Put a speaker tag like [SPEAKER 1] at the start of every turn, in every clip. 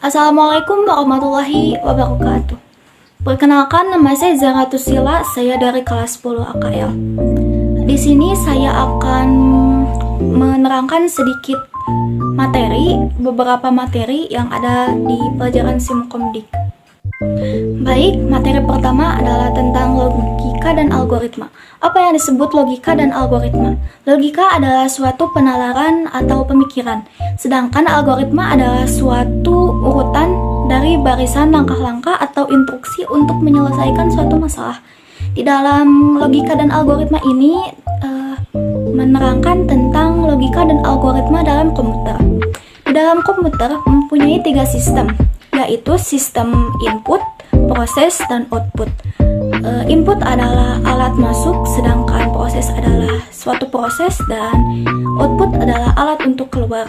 [SPEAKER 1] Assalamualaikum warahmatullahi wabarakatuh. Perkenalkan, nama saya Zaratusila, saya dari kelas 10 AKL. Di sini saya akan menerangkan sedikit beberapa materi yang ada di pelajaran Simkomdik. Baik, materi pertama adalah tentang logika dan algoritma. Apa yang disebut logika dan algoritma? Logika adalah suatu penalaran atau pemikiran, sedangkan algoritma adalah suatu urutan dari barisan langkah-langkah atau instruksi untuk menyelesaikan suatu masalah. Di dalam logika dan algoritma ini menerangkan tentang logika dan algoritma dalam komputer. Di dalam komputer mempunyai 3 sistem, yaitu sistem input, proses, dan output. Input adalah alat masuk, sedangkan proses adalah suatu proses, dan output adalah alat untuk keluar.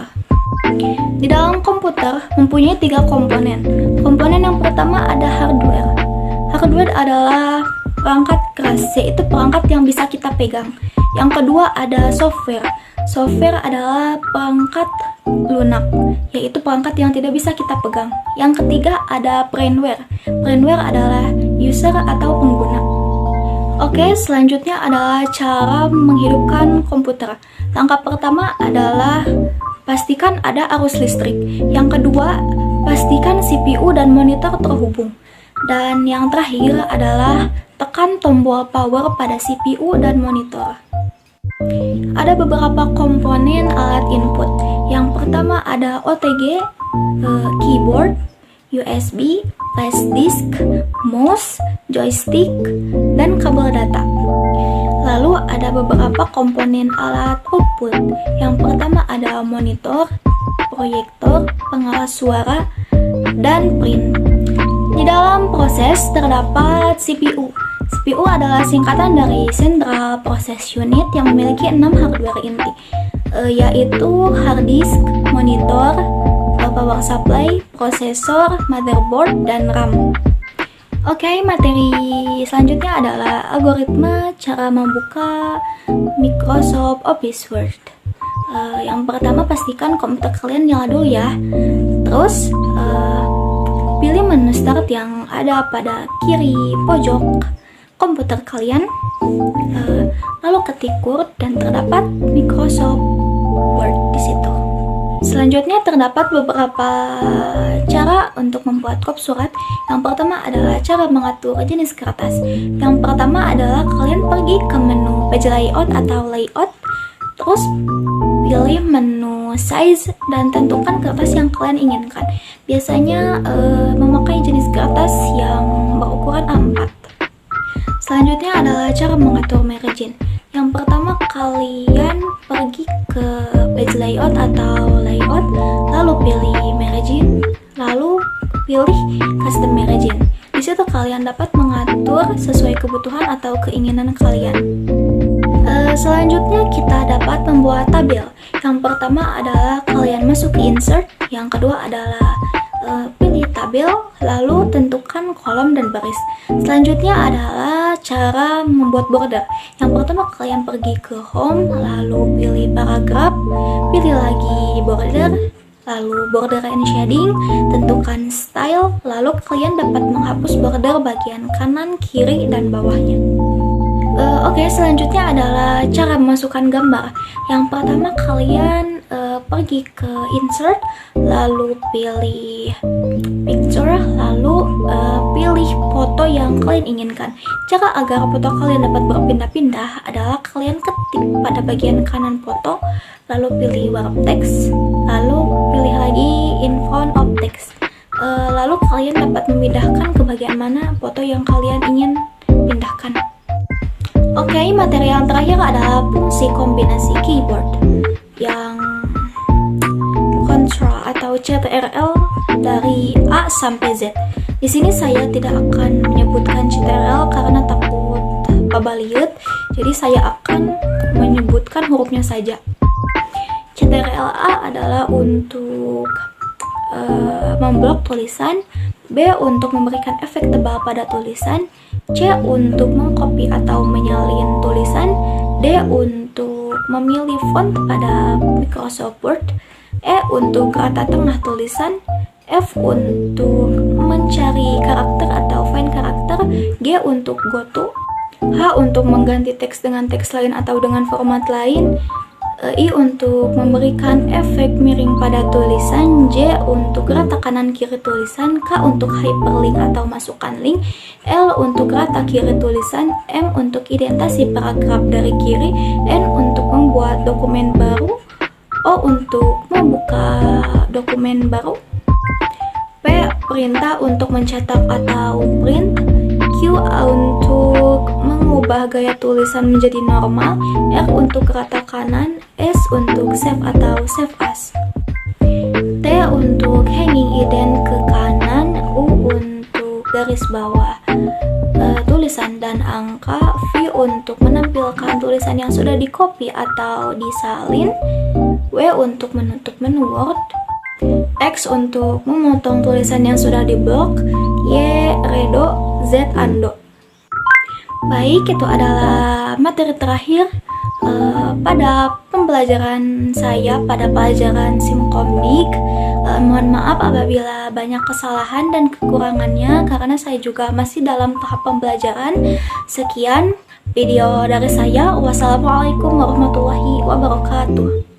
[SPEAKER 1] Di dalam komputer mempunyai 3 komponen. Komponen yang pertama ada hardware. Hardware adalah perangkat keras, yaitu perangkat yang bisa kita pegang. Yang kedua ada software. Software adalah perangkat lunak, yaitu perangkat yang tidak bisa kita pegang. Yang ketiga ada brainware. Brainware adalah user atau pengguna. Oke, selanjutnya adalah cara menghidupkan komputer. Langkah pertama adalah pastikan ada arus listrik. Yang kedua, pastikan CPU dan monitor terhubung. Dan yang terakhir adalah tekan tombol power pada CPU dan monitor. Ada beberapa komponen alat input. Yang pertama ada OTG, keyboard, USB, flash disk, mouse, joystick, dan kabel data. Lalu ada beberapa komponen alat output. Yang pertama ada monitor, proyektor, pengeras suara, dan print. Di dalam proses terdapat CPU. CPU adalah singkatan dari Central Process Unit yang memiliki 6 hardware inti, yaitu hard disk, monitor, power supply, prosesor, motherboard, dan RAM. Oke, materi selanjutnya adalah algoritma cara membuka Microsoft Office Word. Yang pertama, pastikan komputer kalian nyala dulu ya. Terus pilih menu start yang ada pada kiri pojok komputer kalian, lalu ketik Word dan terdapat Microsoft Word di situ. Selanjutnya terdapat beberapa cara untuk membuat kop surat. Yang pertama adalah cara mengatur jenis kertas. Yang pertama adalah kalian pergi ke menu page layout atau layout, terus pilih menu size dan tentukan kertas yang kalian inginkan. Biasanya memakai jenis kertas yang berukuran A4. Selanjutnya adalah cara mengatur margin. Yang pertama, kalian pergi ke page layout atau layout, lalu pilih margin, lalu pilih custom margin. Di situ kalian dapat mengatur sesuai kebutuhan atau keinginan kalian. Selanjutnya kita dapat membuat tabel. Yang pertama adalah kalian masuk ke insert, yang kedua adalah pilih tabel, lalu tentukan kolom dan baris. Selanjutnya adalah cara membuat border. Yang pertama kalian pergi ke home, lalu pilih paragraf, pilih lagi border, lalu border and shading, tentukan style, lalu kalian dapat menghapus border bagian kanan, kiri, dan bawahnya. Oke, selanjutnya adalah cara memasukkan gambar. Yang pertama kalian pergi ke insert, lalu pilih picture, lalu pilih foto yang kalian inginkan. Cara agar foto kalian dapat berpindah-pindah adalah kalian ketik pada bagian kanan foto, lalu pilih warp text, lalu pilih lagi in front of text. Lalu kalian dapat memindahkan ke bagian mana foto yang kalian ingin pindahkan. Oke, materi yang terakhir adalah fungsi kombinasi keyboard yang control atau CTRL dari A sampai Z. Di sini saya tidak akan menyebutkan CTRL karena takut pabaliut, jadi saya akan menyebutkan hurufnya saja. CTRL A adalah untuk memblok tulisan, B untuk memberikan efek tebal pada tulisan, C untuk mengcopy atau menyalin tulisan, D untuk memilih font pada Microsoft Word, E untuk rata tengah tulisan, F untuk mencari karakter atau find karakter, G untuk go to, H untuk mengganti teks dengan teks lain atau dengan format lain, I untuk memberikan efek miring pada tulisan, J untuk rata kanan kiri tulisan, K untuk hyperlink atau masukkan link, L untuk rata kiri tulisan, M untuk identasi paragraf dari kiri, N untuk membuat dokumen baru, O untuk membuka dokumen baru, P perintah untuk mencetak atau print, Q untuk mengubah gaya tulisan menjadi normal, R untuk rata kanan, S untuk save atau save as, T untuk hanging indent ke kanan, U untuk garis bawah tulisan dan angka, V untuk menampilkan tulisan yang sudah di copy atau disalin, W untuk menutup menu Word, X untuk memotong tulisan yang sudah diblok, Y redo, Z undo. Baik, itu adalah materi terakhir pada pembelajaran saya pada pelajaran Simkomdik. Mohon maaf apabila banyak kesalahan dan kekurangannya karena saya juga masih dalam tahap pembelajaran. Sekian video dari saya. Wassalamualaikum warahmatullahi wabarakatuh.